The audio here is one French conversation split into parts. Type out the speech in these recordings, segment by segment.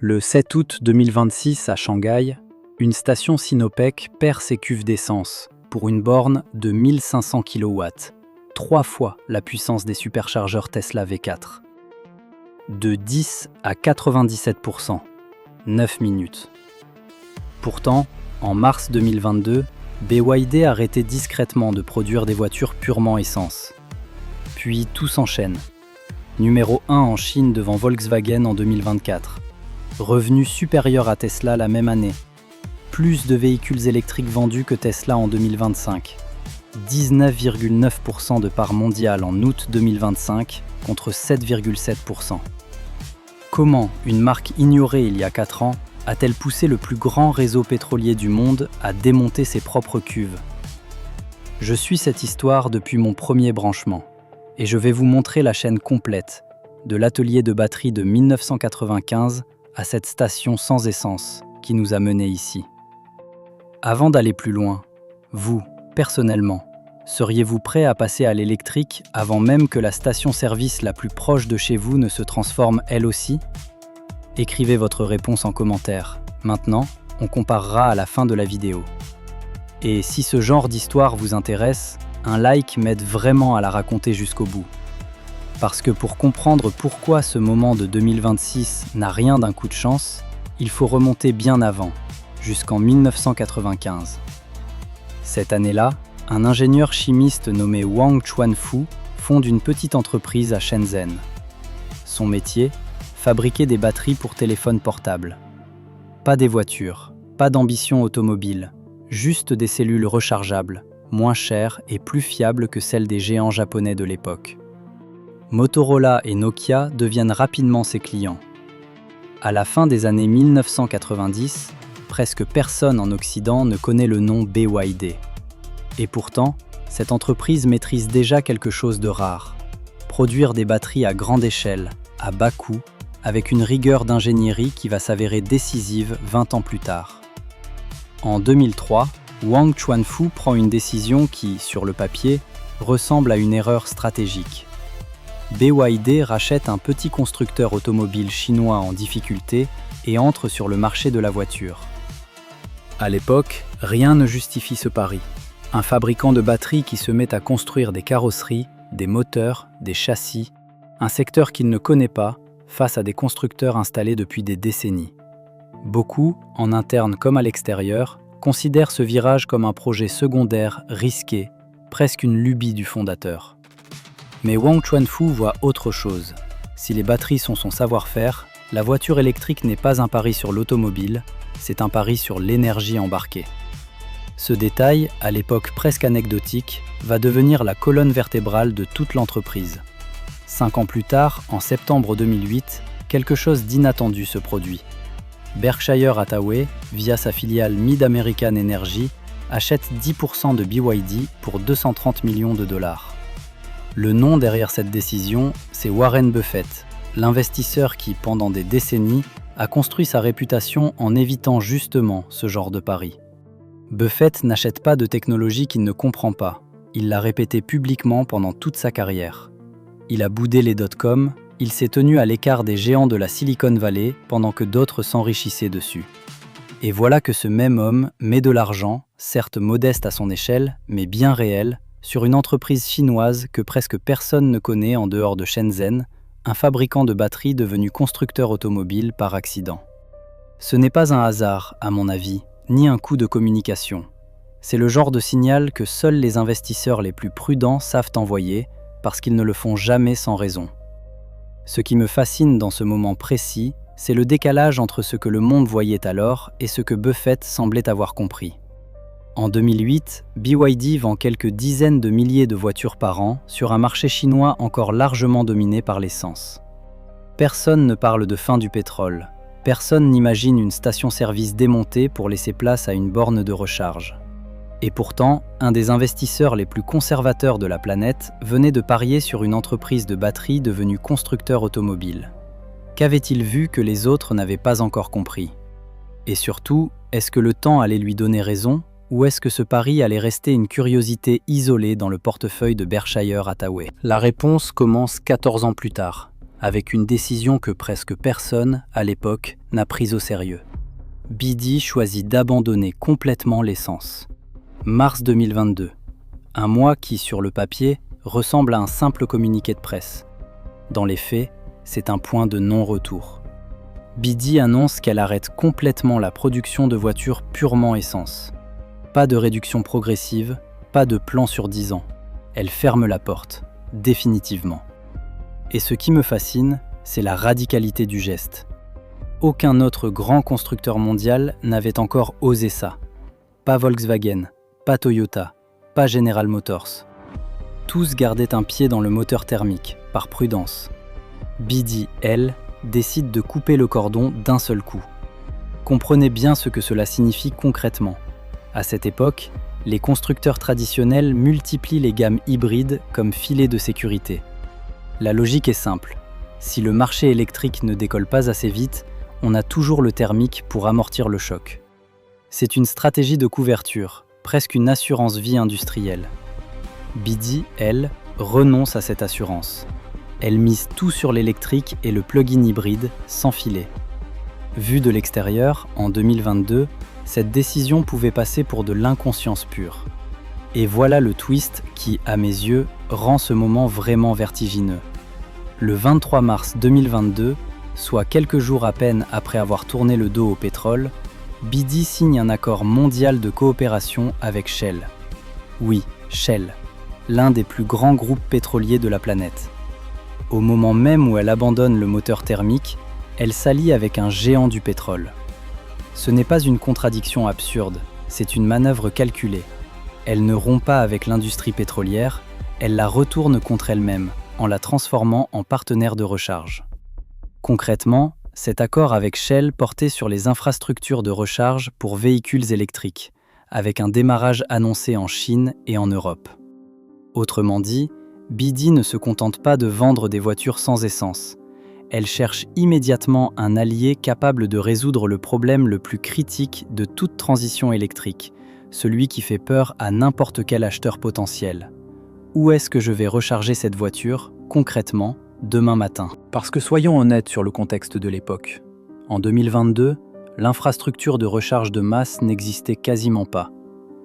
Le 7 août 2026 à Shanghai, une station Sinopec perd ses cuves d'essence pour une borne de 1500 kW, 3 fois la puissance des superchargeurs Tesla V4. De 10 à 97%, 9 minutes. Pourtant, en mars 2022, BYD arrêtait discrètement de produire des voitures purement essence. Puis tout s'enchaîne. Numéro 1 en Chine devant Volkswagen en 2024. Revenu supérieur à Tesla la même année. Plus de véhicules électriques vendus que Tesla en 2025. 19,9% de part mondiale en août 2025 contre 7,7%. Comment une marque ignorée il y a 4 ans a-t-elle poussé le plus grand réseau pétrolier du monde à démonter ses propres cuves? Je suis cette histoire depuis mon premier branchement et je vais vous montrer la chaîne complète, de l'atelier de batterie de 1995 à cette station sans essence qui nous a menés ici. Avant d'aller plus loin, vous, personnellement, seriez-vous prêt à passer à l'électrique avant même que la station-service la plus proche de chez vous ne se transforme elle aussi? Écrivez votre réponse en commentaire. Maintenant, on comparera à la fin de la vidéo. Et si ce genre d'histoire vous intéresse, un like m'aide vraiment à la raconter jusqu'au bout. Parce que pour comprendre pourquoi ce moment de 2026 n'a rien d'un coup de chance, il faut remonter bien avant, jusqu'en 1995. Cette année-là, un ingénieur chimiste nommé Wang Chuanfu fonde une petite entreprise à Shenzhen. Son métier, fabriquer des batteries pour téléphones portables. Pas des voitures, pas d'ambition automobile, juste des cellules rechargeables, moins chères et plus fiables que celles des géants japonais de l'époque. Motorola et Nokia deviennent rapidement ses clients. À la fin des années 1990, presque personne en Occident ne connaît le nom BYD. Et pourtant, cette entreprise maîtrise déjà quelque chose de rare. Produire des batteries à grande échelle, à bas coût, avec une rigueur d'ingénierie qui va s'avérer décisive 20 ans plus tard. En 2003, Wang Chuanfu prend une décision qui, sur le papier, ressemble à une erreur stratégique. BYD rachète un petit constructeur automobile chinois en difficulté et entre sur le marché de la voiture. À l'époque, rien ne justifie ce pari. Un fabricant de batteries qui se met à construire des carrosseries, des moteurs, des châssis, un secteur qu'il ne connaît pas, face à des constructeurs installés depuis des décennies. Beaucoup, en interne comme à l'extérieur, considèrent ce virage comme un projet secondaire, risqué, presque une lubie du fondateur. Mais Wang Chuanfu voit autre chose. Si les batteries sont son savoir-faire, la voiture électrique n'est pas un pari sur l'automobile, c'est un pari sur l'énergie embarquée. Ce détail, à l'époque presque anecdotique, va devenir la colonne vertébrale de toute l'entreprise. 5 ans plus tard, en septembre 2008, quelque chose d'inattendu se produit. Berkshire Hathaway, via sa filiale Mid-American Energy, achète 10% de BYD pour 230 millions de dollars. Le nom derrière cette décision, c'est Warren Buffett, l'investisseur qui, pendant des décennies, a construit sa réputation en évitant justement ce genre de pari. Buffett n'achète pas de technologie qu'il ne comprend pas. Il l'a répété publiquement pendant toute sa carrière. Il a boudé les dot-com, il s'est tenu à l'écart des géants de la Silicon Valley pendant que d'autres s'enrichissaient dessus. Et voilà que ce même homme met de l'argent, certes modeste à son échelle, mais bien réel, sur une entreprise chinoise que presque personne ne connaît en dehors de Shenzhen, un fabricant de batteries devenu constructeur automobile par accident. Ce n'est pas un hasard, à mon avis, ni un coup de communication. C'est le genre de signal que seuls les investisseurs les plus prudents savent envoyer, parce qu'ils ne le font jamais sans raison. Ce qui me fascine dans ce moment précis, c'est le décalage entre ce que le monde voyait alors et ce que Buffett semblait avoir compris. En 2008, BYD vend quelques dizaines de milliers de voitures par an sur un marché chinois encore largement dominé par l'essence. Personne ne parle de fin du pétrole. Personne n'imagine une station-service démontée pour laisser place à une borne de recharge. Et pourtant, un des investisseurs les plus conservateurs de la planète venait de parier sur une entreprise de batterie devenue constructeur automobile. Qu'avait-il vu que les autres n'avaient pas encore compris? Et surtout, est-ce que le temps allait lui donner raison, ou est-ce que ce pari allait rester une curiosité isolée dans le portefeuille de Berkshire Hathaway? La réponse commence 14 ans plus tard. avec une décision que presque personne, à l'époque, n'a prise au sérieux. BD choisit d'abandonner complètement l'essence. Mars 2022. Un mois qui, sur le papier, ressemble à un simple communiqué de presse. Dans les faits, c'est un point de non-retour. BD annonce qu'elle arrête complètement la production de voitures purement essence. Pas de réduction progressive, pas de plan sur 10 ans. Elle ferme la porte, définitivement. Et ce qui me fascine, c'est la radicalité du geste. Aucun autre grand constructeur mondial n'avait encore osé ça. Pas Volkswagen, pas Toyota, pas General Motors. Tous gardaient un pied dans le moteur thermique, par prudence. BD, elle, décide de couper le cordon d'un seul coup. Comprenez bien ce que cela signifie concrètement. À cette époque, les constructeurs traditionnels multiplient les gammes hybrides comme filet de sécurité. La logique est simple. Si le marché électrique ne décolle pas assez vite, on a toujours le thermique pour amortir le choc. C'est une stratégie de couverture, presque une assurance vie industrielle. BD, elle, renonce à cette assurance. Elle mise tout sur l'électrique et le plug-in hybride, sans filet. Vu de l'extérieur, en 2022, cette décision pouvait passer pour de l'inconscience pure. Et voilà le twist qui, à mes yeux, rend ce moment vraiment vertigineux. Le 23 mars 2022, soit quelques jours à peine après avoir tourné le dos au pétrole, BD signe un accord mondial de coopération avec Shell. Oui, Shell, l'un des plus grands groupes pétroliers de la planète. Au moment même où elle abandonne le moteur thermique, elle s'allie avec un géant du pétrole. Ce n'est pas une contradiction absurde, c'est une manœuvre calculée. Elle ne rompt pas avec l'industrie pétrolière, elle la retourne contre elle-même, en la transformant en partenaire de recharge. Concrètement, cet accord avec Shell portait sur les infrastructures de recharge pour véhicules électriques, avec un démarrage annoncé en Chine et en Europe. Autrement dit, BD ne se contente pas de vendre des voitures sans essence. Elle cherche immédiatement un allié capable de résoudre le problème le plus critique de toute transition électrique, celui qui fait peur à n'importe quel acheteur potentiel. Où est-ce que je vais recharger cette voiture, concrètement, demain matin? Parce que soyons honnêtes sur le contexte de l'époque. En 2022, l'infrastructure de recharge de masse n'existait quasiment pas.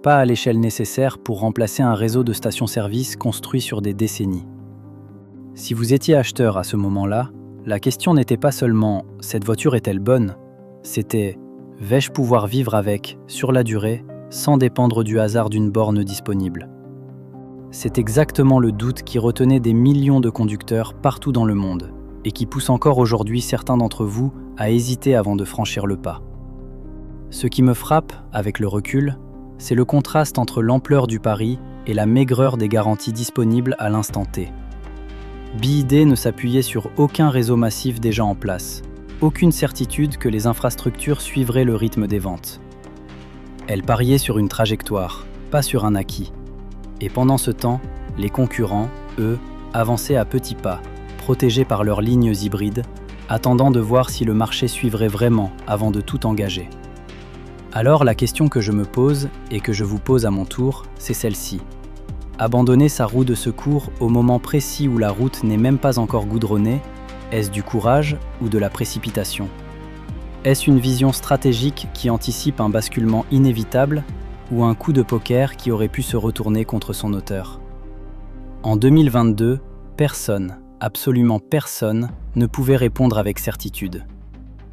Pas à l'échelle nécessaire pour remplacer un réseau de stations-service construit sur des décennies. Si vous étiez acheteur à ce moment-là, la question n'était pas seulement « cette voiture est-elle bonne ?», c'était « vais-je pouvoir vivre avec, sur la durée, sans dépendre du hasard d'une borne disponible ?» C'est exactement le doute qui retenait des millions de conducteurs partout dans le monde et qui pousse encore aujourd'hui certains d'entre vous à hésiter avant de franchir le pas. Ce qui me frappe, avec le recul, c'est le contraste entre l'ampleur du pari et la maigreur des garanties disponibles à l'instant T. BD ne s'appuyait sur aucun réseau massif déjà en place, aucune certitude que les infrastructures suivraient le rythme des ventes. Elle pariait sur une trajectoire, pas sur un acquis. Et pendant ce temps, les concurrents, eux, avançaient à petits pas, protégés par leurs lignes hybrides, attendant de voir si le marché suivrait vraiment avant de tout engager. Alors la question que je me pose, et que je vous pose à mon tour, c'est celle-ci. Abandonner sa roue de secours au moment précis où la route n'est même pas encore goudronnée, est-ce du courage ou de la précipitation? Est-ce une vision stratégique qui anticipe un basculement inévitable ou un coup de poker qui aurait pu se retourner contre son auteur? En 2022, personne, absolument personne, ne pouvait répondre avec certitude.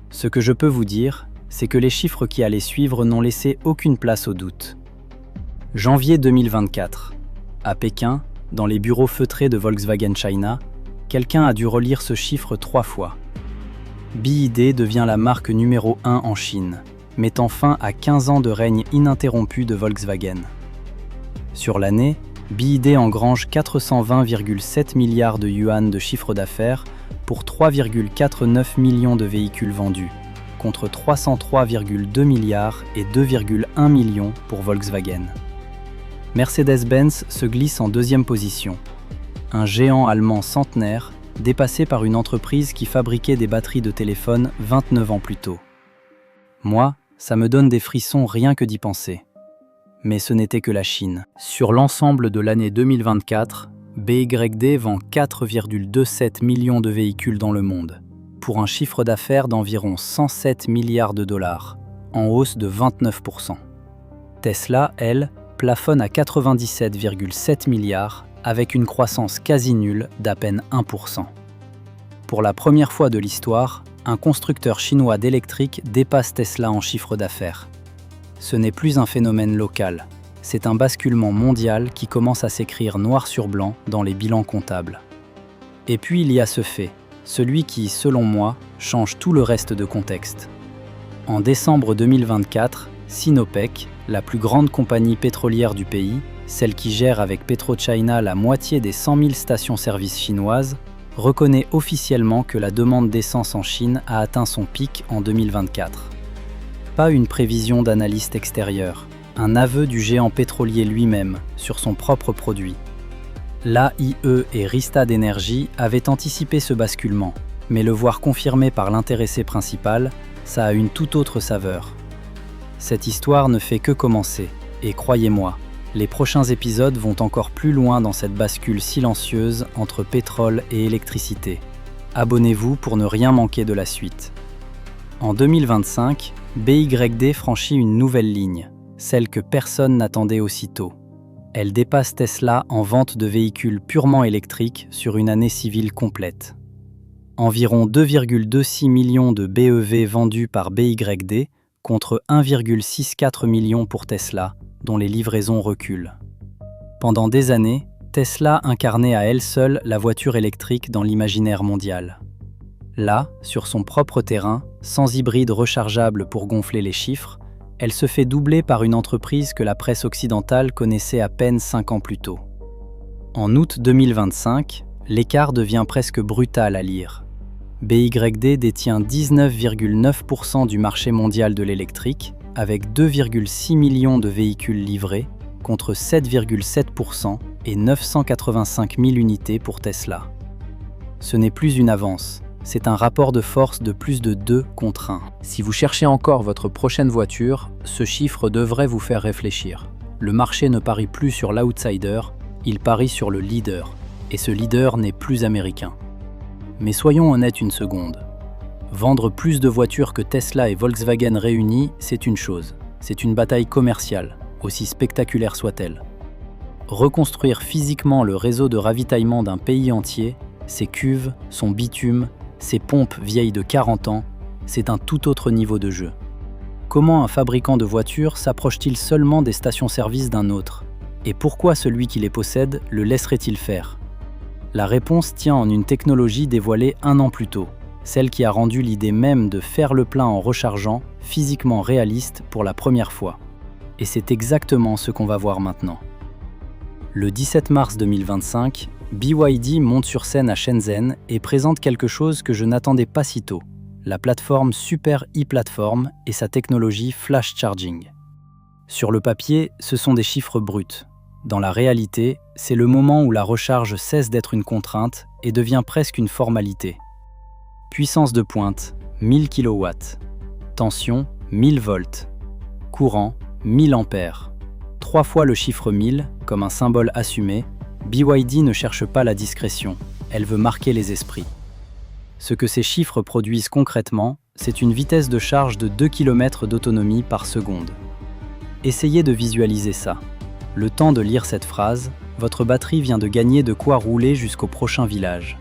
Ce que je peux vous dire, c'est que les chiffres qui allaient suivre n'ont laissé aucune place au doute. Janvier 2024. À Pékin, dans les bureaux feutrés de Volkswagen China, quelqu'un a dû relire ce chiffre 3 fois. BYD devient la marque numéro 1 en Chine, mettant fin à 15 ans de règne ininterrompu de Volkswagen. Sur l'année, BYD engrange 420,7 milliards de yuan de chiffre d'affaires pour 3,49 millions de véhicules vendus, contre 303,2 milliards et 2,1 millions pour Volkswagen. Mercedes-Benz se glisse en deuxième position. Un géant allemand centenaire, dépassé par une entreprise qui fabriquait des batteries de téléphone 29 ans plus tôt. Moi, ça me donne des frissons rien que d'y penser. Mais ce n'était que la Chine. Sur l'ensemble de l'année 2024, BYD vend 4,27 millions de véhicules dans le monde, pour un chiffre d'affaires d'environ 107 milliards de dollars, en hausse de 29%. Tesla, elle, plafonne à 97,7 milliards, avec une croissance quasi nulle d'à peine 1%. Pour la première fois de l'histoire, un constructeur chinois d'électrique dépasse Tesla en chiffre d'affaires. Ce n'est plus un phénomène local, c'est un basculement mondial qui commence à s'écrire noir sur blanc dans les bilans comptables. Et puis il y a ce fait, celui qui, selon moi, change tout le reste de contexte. En décembre 2024, Sinopec, la plus grande compagnie pétrolière du pays, celle qui gère avec PetroChina la moitié des 100 000 stations-service chinoises, reconnaît officiellement que la demande d'essence en Chine a atteint son pic en 2024. Pas une prévision d'analyste extérieur, un aveu du géant pétrolier lui-même sur son propre produit. L'AIE et Rystad Energy avaient anticipé ce basculement, mais le voir confirmé par l'intéressé principal, ça a une toute autre saveur. Cette histoire ne fait que commencer, et croyez-moi, les prochains épisodes vont encore plus loin dans cette bascule silencieuse entre pétrole et électricité. Abonnez-vous pour ne rien manquer de la suite. En 2025, BYD franchit une nouvelle ligne, celle que personne n'attendait aussitôt. Elle dépasse Tesla en vente de véhicules purement électriques sur une année civile complète. Environ 2,26 millions de BEV vendus par BYD contre 1,64 million pour Tesla, dont les livraisons reculent. Pendant des années, Tesla incarnait à elle seule la voiture électrique dans l'imaginaire mondial. Là, sur son propre terrain, sans hybride rechargeable pour gonfler les chiffres, elle se fait doubler par une entreprise que la presse occidentale connaissait à peine 5 ans plus tôt. En août 2025, l'écart devient presque brutal à lire. BYD détient 19,9% du marché mondial de l'électrique, avec 2,6 millions de véhicules livrés, contre 7,7% et 985 000 unités pour Tesla. Ce n'est plus une avance, c'est un rapport de force de plus de 2 contre 1. Si vous cherchez encore votre prochaine voiture, ce chiffre devrait vous faire réfléchir. Le marché ne parie plus sur l'outsider, il parie sur le leader, et ce leader n'est plus américain. Mais soyons honnêtes une seconde. Vendre plus de voitures que Tesla et Volkswagen réunis, c'est une chose. C'est une bataille commerciale, aussi spectaculaire soit-elle. Reconstruire physiquement le réseau de ravitaillement d'un pays entier, ses cuves, son bitume, ses pompes vieilles de 40 ans, c'est un tout autre niveau de jeu. Comment un fabricant de voitures s'approche-t-il seulement des stations-service d'un autre? Et pourquoi celui qui les possède le laisserait-il faire? La réponse tient en une technologie dévoilée 1 an plus tôt. Celle qui a rendu l'idée même de faire le plein en rechargeant physiquement réaliste pour la première fois. Et c'est exactement ce qu'on va voir maintenant. Le 17 mars 2025, BYD monte sur scène à Shenzhen et présente quelque chose que je n'attendais pas si tôt, la plateforme Super e-Platform et sa technologie Flash Charging. Sur le papier, ce sont des chiffres bruts. Dans la réalité, c'est le moment où la recharge cesse d'être une contrainte et devient presque une formalité. Puissance de pointe, 1000 kW. Tension, 1000 volts. Courant, 1000 ampères. 3 fois le chiffre 1000, comme un symbole assumé, BYD ne cherche pas la discrétion, elle veut marquer les esprits. Ce que ces chiffres produisent concrètement, c'est une vitesse de charge de 2 km d'autonomie par seconde. Essayez de visualiser ça. Le temps de lire cette phrase, votre batterie vient de gagner de quoi rouler jusqu'au prochain village.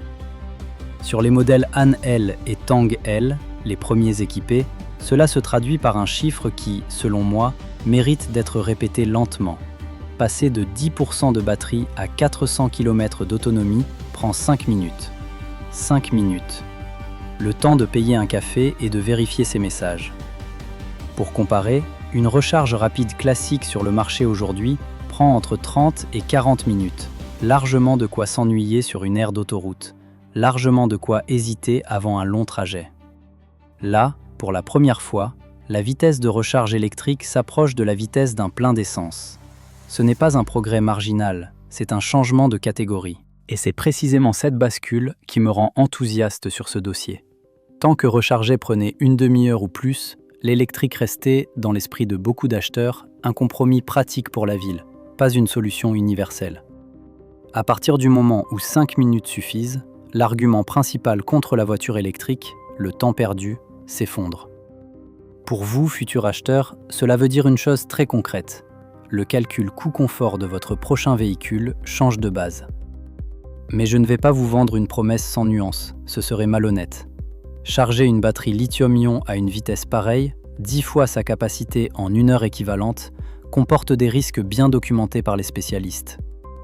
Sur les modèles Han L et Tang L, les premiers équipés, cela se traduit par un chiffre qui, selon moi, mérite d'être répété lentement. Passer de 10% de batterie à 400 km d'autonomie prend 5 minutes. 5 minutes. Le temps de payer un café et de vérifier ses messages. Pour comparer, une recharge rapide classique sur le marché aujourd'hui prend entre 30 et 40 minutes. Largement de quoi s'ennuyer sur une aire d'autoroute. Largement de quoi hésiter avant un long trajet. Là, pour la première fois, la vitesse de recharge électrique s'approche de la vitesse d'un plein d'essence. Ce n'est pas un progrès marginal, c'est un changement de catégorie. Et c'est précisément cette bascule qui me rend enthousiaste sur ce dossier. Tant que recharger prenait une demi-heure ou plus, l'électrique restait, dans l'esprit de beaucoup d'acheteurs, un compromis pratique pour la ville, pas une solution universelle. À partir du moment où 5 minutes suffisent, l'argument principal contre la voiture électrique, le temps perdu, s'effondre. Pour vous, futurs acheteurs, cela veut dire une chose très concrète. Le calcul coût-confort de votre prochain véhicule change de base. Mais je ne vais pas vous vendre une promesse sans nuance, ce serait malhonnête. Charger une batterie lithium-ion à une vitesse pareille, 10 fois sa capacité en une heure équivalente, comporte des risques bien documentés par les spécialistes.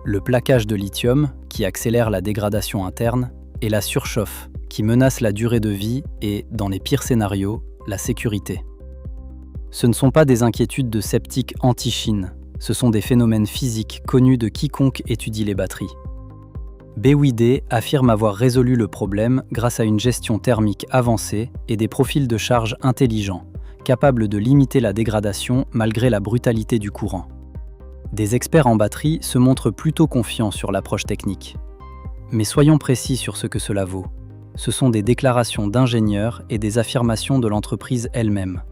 Le plaquage de lithium, qui accélère la dégradation interne, et la surchauffe, qui menace la durée de vie et, dans les pires scénarios, la sécurité. Ce ne sont pas des inquiétudes de sceptiques anti-Chine, ce sont des phénomènes physiques connus de quiconque étudie les batteries. BYD affirme avoir résolu le problème grâce à une gestion thermique avancée et des profils de charge intelligents, capables de limiter la dégradation malgré la brutalité du courant. Des experts en batterie se montrent plutôt confiants sur l'approche technique. Mais soyons précis sur ce que cela vaut. Ce sont des déclarations d'ingénieurs et des affirmations de l'entreprise elle-même.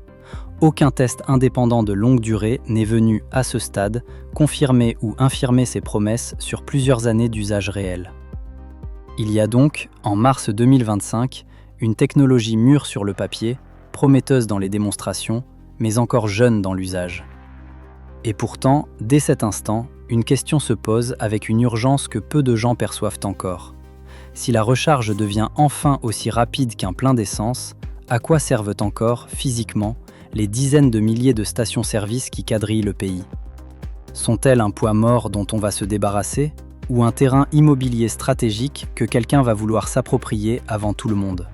Aucun test indépendant de longue durée n'est venu, à ce stade, confirmer ou infirmer ces promesses sur plusieurs années d'usage réel. Il y a donc, en mars 2025, une technologie mûre sur le papier, prometteuse dans les démonstrations, mais encore jeune dans l'usage. Et pourtant, dès cet instant, une question se pose avec une urgence que peu de gens perçoivent encore. Si la recharge devient enfin aussi rapide qu'un plein d'essence, à quoi servent encore, physiquement, les dizaines de milliers de stations-service qui quadrillent le pays? Sont-elles un poids mort dont on va se débarrasser, ou un terrain immobilier stratégique que quelqu'un va vouloir s'approprier avant tout le monde?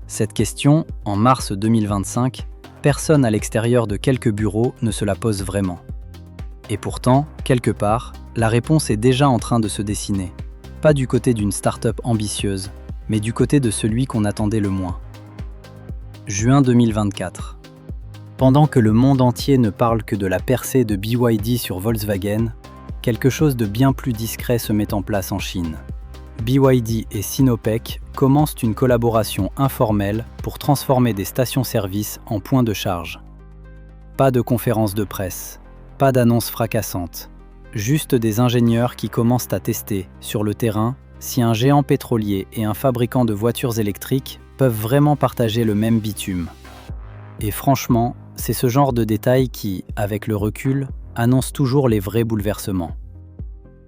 Cette question, en mars 2025, personne à l'extérieur de quelques bureaux ne se la pose vraiment. Et pourtant, quelque part, la réponse est déjà en train de se dessiner. Pas du côté d'une start-up ambitieuse, mais du côté de celui qu'on attendait le moins. Juin 2024. Pendant que le monde entier ne parle que de la percée de BYD sur Volkswagen, quelque chose de bien plus discret se met en place en Chine. BYD et Sinopec commencent une collaboration informelle pour transformer des stations-service en points de charge. Pas de conférences de presse, pas d'annonces fracassantes, juste des ingénieurs qui commencent à tester, sur le terrain, si un géant pétrolier et un fabricant de voitures électriques peuvent vraiment partager le même bitume. Et franchement, c'est ce genre de détails qui, avec le recul, annonce toujours les vrais bouleversements.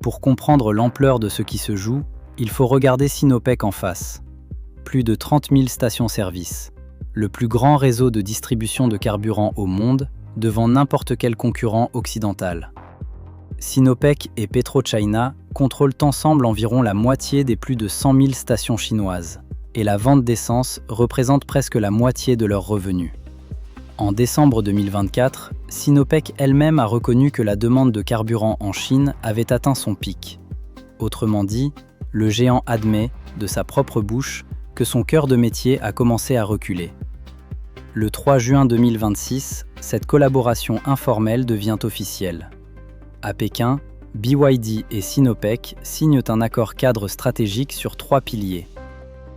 Pour comprendre l'ampleur de ce qui se joue, il faut regarder Sinopec en face. Plus de 30 000 stations-service, le plus grand réseau de distribution de carburant au monde, devant n'importe quel concurrent occidental. Sinopec et PetroChina contrôlent ensemble environ la moitié des plus de 100 000 stations chinoises, et la vente d'essence représente presque la moitié de leurs revenus. En décembre 2024, Sinopec elle-même a reconnu que la demande de carburant en Chine avait atteint son pic. Autrement dit, le géant admet, de sa propre bouche, que son cœur de métier a commencé à reculer. Le 3 juin 2026, cette collaboration informelle devient officielle. À Pékin, BYD et Sinopec signent un accord cadre stratégique sur 3 piliers.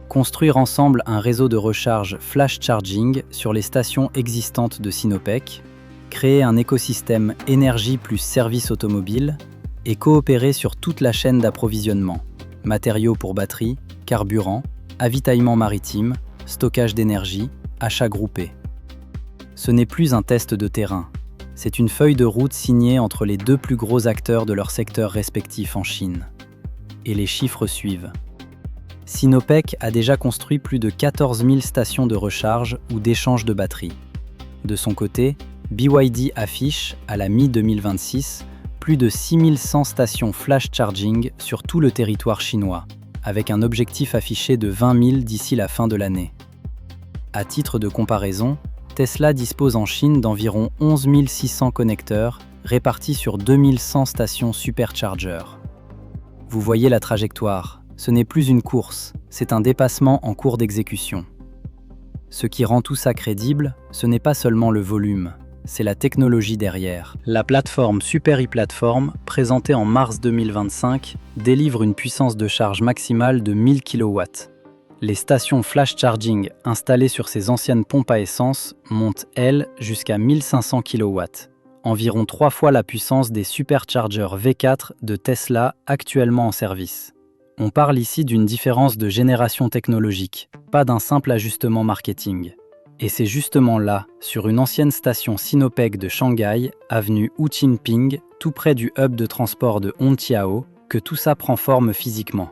Construire ensemble un réseau de recharge flash charging sur les stations existantes de Sinopec, créer un écosystème énergie plus service automobile et coopérer sur toute la chaîne d'approvisionnement, matériaux pour batteries, carburant, avitaillement maritime, stockage d'énergie, achat groupé. Ce n'est plus un test de terrain, c'est une feuille de route signée entre les deux plus gros acteurs de leur secteur respectif en Chine. Et les chiffres suivent. Sinopec a déjà construit plus de 14 000 stations de recharge ou d'échange de batteries. De son côté, BYD affiche, à la mi-2026, plus de 6100 stations flash charging sur tout le territoire chinois, avec un objectif affiché de 20 000 d'ici la fin de l'année. À titre de comparaison, Tesla dispose en Chine d'environ 11 600 connecteurs répartis sur 2100 stations supercharger. Vous voyez la trajectoire. Ce n'est plus une course, c'est un dépassement en cours d'exécution. Ce qui rend tout ça crédible, ce n'est pas seulement le volume, c'est la technologie derrière. La plateforme Super e-Platform, présentée en mars 2025, délivre une puissance de charge maximale de 1000 kW. Les stations flash charging installées sur ces anciennes pompes à essence montent, elles, jusqu'à 1500 kW, environ 3 fois la puissance des superchargers V4 de Tesla actuellement en service. On parle ici d'une différence de génération technologique, pas d'un simple ajustement marketing. Et c'est justement là, sur une ancienne station Sinopec de Shanghai, avenue Hu Jinping, tout près du hub de transport de Hongqiao, que tout ça prend forme physiquement.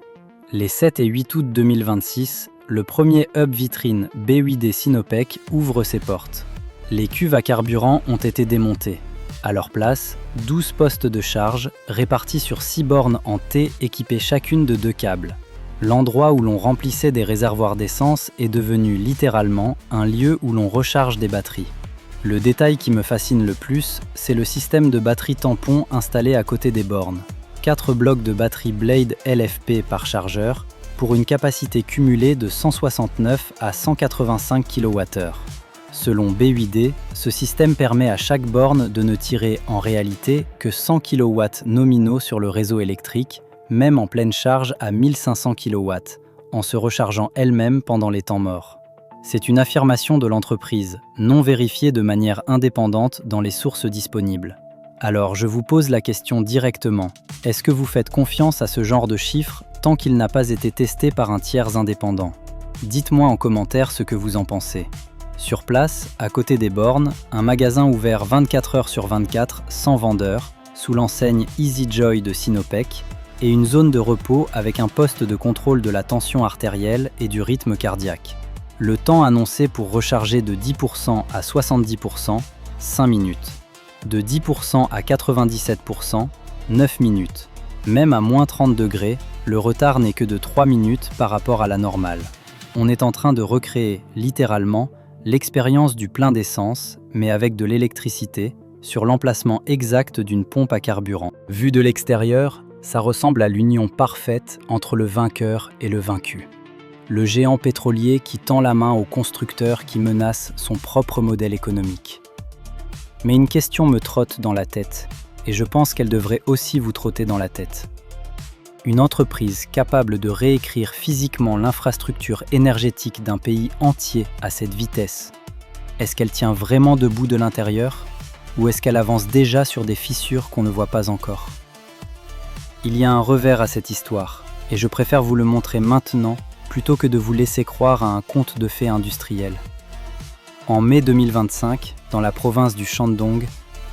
Les 7 et 8 août 2026, le premier hub vitrine B8D Sinopec ouvre ses portes. Les cuves à carburant ont été démontées. À leur place, 12 postes de charge répartis sur 6 bornes en T équipées chacune de 2 câbles. L'endroit où l'on remplissait des réservoirs d'essence est devenu littéralement un lieu où l'on recharge des batteries. Le détail qui me fascine le plus, c'est le système de batterie tampon installé à côté des bornes. 4 blocs de batterie Blade LFP par chargeur pour une capacité cumulée de 169 à 185 kWh. Selon B8D, ce système permet à chaque borne de ne tirer en réalité que 100 kW nominaux sur le réseau électrique, même en pleine charge à 1500 kW, en se rechargeant elle-même pendant les temps morts. C'est une affirmation de l'entreprise, non vérifiée de manière indépendante dans les sources disponibles. Alors je vous pose la question directement, est-ce que vous faites confiance à ce genre de chiffres tant qu'il n'a pas été testé par un tiers indépendant? Dites-moi en commentaire ce que vous en pensez. Sur place, à côté des bornes, un magasin ouvert 24 heures sur 24 sans vendeur, sous l'enseigne EasyJoy de Sinopec, et une zone de repos avec un poste de contrôle de la tension artérielle et du rythme cardiaque. Le temps annoncé pour recharger de 10% à 70%, 5 minutes. De 10% à 97%, 9 minutes. Même à moins 30 degrés, le retard n'est que de 3 minutes par rapport à la normale. On est en train de recréer, littéralement, l'expérience du plein d'essence, mais avec de l'électricité, sur l'emplacement exact d'une pompe à carburant. Vu de l'extérieur, ça ressemble à l'union parfaite entre le vainqueur et le vaincu. Le géant pétrolier qui tend la main au constructeur qui menace son propre modèle économique. Mais une question me trotte dans la tête, et je pense qu'elle devrait aussi vous trotter dans la tête. Une entreprise capable de réécrire physiquement l'infrastructure énergétique d'un pays entier à cette vitesse, est-ce qu'elle tient vraiment debout de l'intérieur, ou est-ce qu'elle avance déjà sur des fissures qu'on ne voit pas encore ? Il y a un revers à cette histoire, et je préfère vous le montrer maintenant plutôt que de vous laisser croire à un conte de fées industriel. En mai 2025, dans la province du Shandong,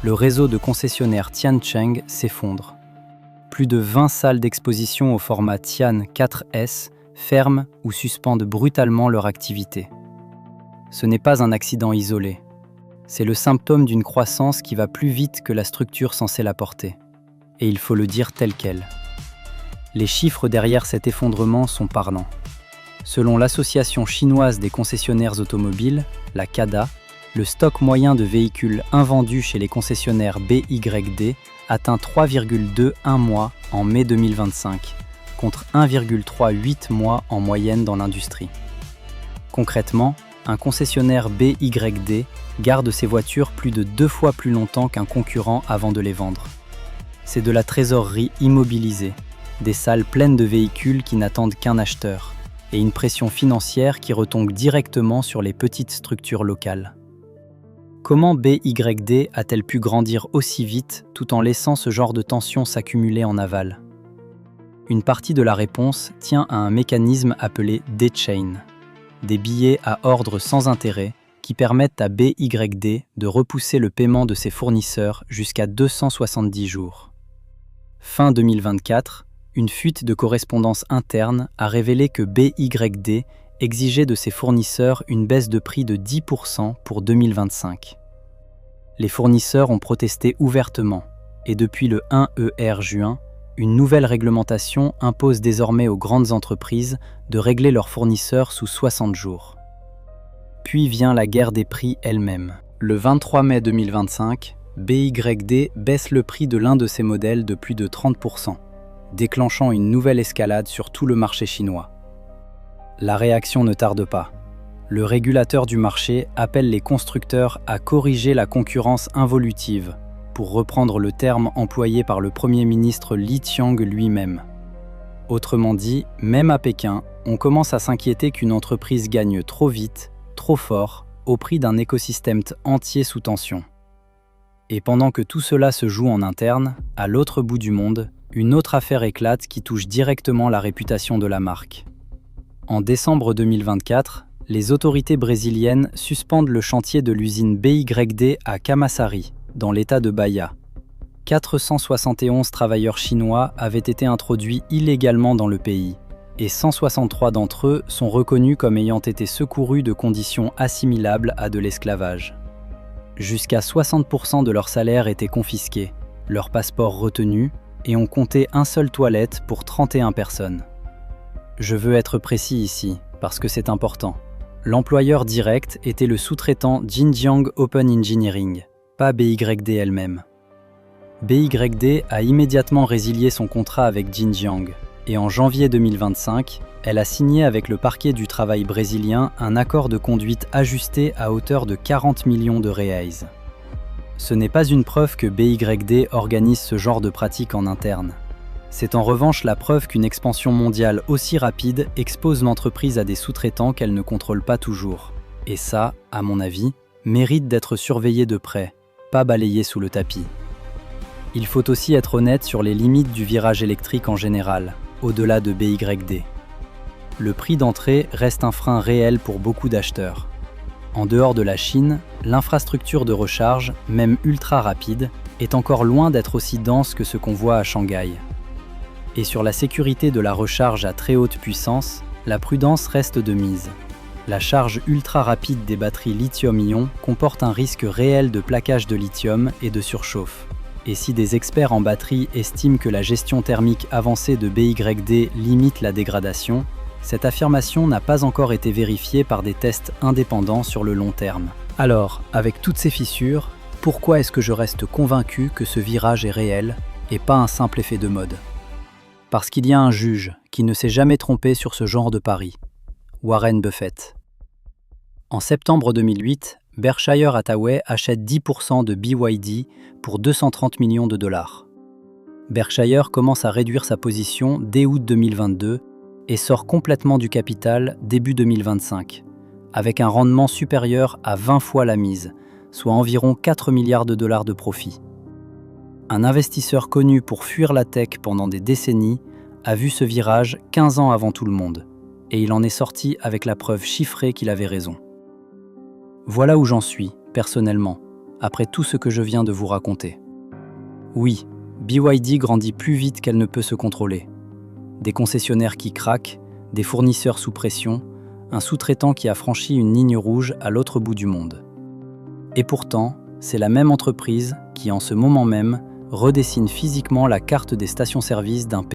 le réseau de concessionnaires Tiancheng s'effondre. Plus de 20 salles d'exposition au format Tian 4S ferment ou suspendent brutalement leur activité. Ce n'est pas un accident isolé. C'est le symptôme d'une croissance qui va plus vite que la structure censée la porter. Et il faut le dire tel quel. Les chiffres derrière cet effondrement sont parlants. Selon l'Association chinoise des concessionnaires automobiles, la CADA, le stock moyen de véhicules invendus chez les concessionnaires BYD atteint 3,21 mois en mai 2025, contre 1,38 mois en moyenne dans l'industrie. Concrètement, un concessionnaire BYD garde ses voitures plus de 2 fois plus longtemps qu'un concurrent avant de les vendre. C'est de la trésorerie immobilisée, des salles pleines de véhicules qui n'attendent qu'un acheteur, et une pression financière qui retombe directement sur les petites structures locales. Comment BYD a-t-elle pu grandir aussi vite tout en laissant ce genre de tension s'accumuler en aval? Une partie de la réponse tient à un mécanisme appelé D-Chain, des billets à ordre sans intérêt qui permettent à BYD de repousser le paiement de ses fournisseurs jusqu'à 270 jours. Fin 2024, une fuite de correspondance interne a révélé que BYD exigeait de ses fournisseurs une baisse de prix de 10% pour 2025. Les fournisseurs ont protesté ouvertement, et depuis le 1 juin, une nouvelle réglementation impose désormais aux grandes entreprises de régler leurs fournisseurs sous 60 jours. Puis vient la guerre des prix elle-même. Le 23 mai 2025, BYD baisse le prix de l'un de ses modèles de plus de 30%, déclenchant une nouvelle escalade sur tout le marché chinois. La réaction ne tarde pas. Le régulateur du marché appelle les constructeurs à corriger la concurrence involutive, pour reprendre le terme employé par le Premier ministre Li Qiang lui-même. Autrement dit, même à Pékin, on commence à s'inquiéter qu'une entreprise gagne trop vite, trop fort, au prix d'un écosystème entier sous tension. Et pendant que tout cela se joue en interne, à l'autre bout du monde, une autre affaire éclate qui touche directement la réputation de la marque. En décembre 2024, les autorités brésiliennes suspendent le chantier de l'usine BYD à Camaçari, dans l'état de Bahia. 471 travailleurs chinois avaient été introduits illégalement dans le pays, et 163 d'entre eux sont reconnus comme ayant été secourus de conditions assimilables à de l'esclavage. Jusqu'à 60% de leur salaire était confisqué, leur passeport retenu, et on comptait un seul toilette pour 31 personnes. Je veux être précis ici, parce que c'est important. L'employeur direct était le sous-traitant Xinjiang Open Engineering, pas BYD elle-même. BYD a immédiatement résilié son contrat avec Xinjiang, et en janvier 2025, elle a signé avec le parquet du travail brésilien un accord de conduite ajusté à hauteur de 40 millions de reais. Ce n'est pas une preuve que BYD organise ce genre de pratique en interne. C'est en revanche la preuve qu'une expansion mondiale aussi rapide expose l'entreprise à des sous-traitants qu'elle ne contrôle pas toujours. Et ça, à mon avis, mérite d'être surveillé de près, pas balayé sous le tapis. Il faut aussi être honnête sur les limites du virage électrique en général, au-delà de BYD. Le prix d'entrée reste un frein réel pour beaucoup d'acheteurs. En dehors de la Chine, l'infrastructure de recharge, même ultra rapide, est encore loin d'être aussi dense que ce qu'on voit à Shanghai. Et sur la sécurité de la recharge à très haute puissance, la prudence reste de mise. La charge ultra rapide des batteries lithium-ion comporte un risque réel de plaquage de lithium et de surchauffe. Et si des experts en batterie estiment que la gestion thermique avancée de BYD limite la dégradation, cette affirmation n'a pas encore été vérifiée par des tests indépendants sur le long terme. Alors, avec toutes ces fissures, pourquoi est-ce que je reste convaincu que ce virage est réel et pas un simple effet de mode ? Parce qu'il y a un juge qui ne s'est jamais trompé sur ce genre de pari, Warren Buffett. En septembre 2008, Berkshire Hathaway achète 10% de BYD pour 230 millions de dollars. Berkshire commence à réduire sa position dès août 2022 et sort complètement du capital début 2025, avec un rendement supérieur à 20 fois la mise, soit environ 4 milliards de dollars de profit. Un investisseur connu pour fuir la tech pendant des décennies a vu ce virage 15 ans avant tout le monde, et il en est sorti avec la preuve chiffrée qu'il avait raison. Voilà où j'en suis, personnellement, après tout ce que je viens de vous raconter. Oui, BYD grandit plus vite qu'elle ne peut se contrôler. Des concessionnaires qui craquent, des fournisseurs sous pression, un sous-traitant qui a franchi une ligne rouge à l'autre bout du monde. Et pourtant, c'est la même entreprise qui, en ce moment même, redessine physiquement la carte des stations-service d'un pays.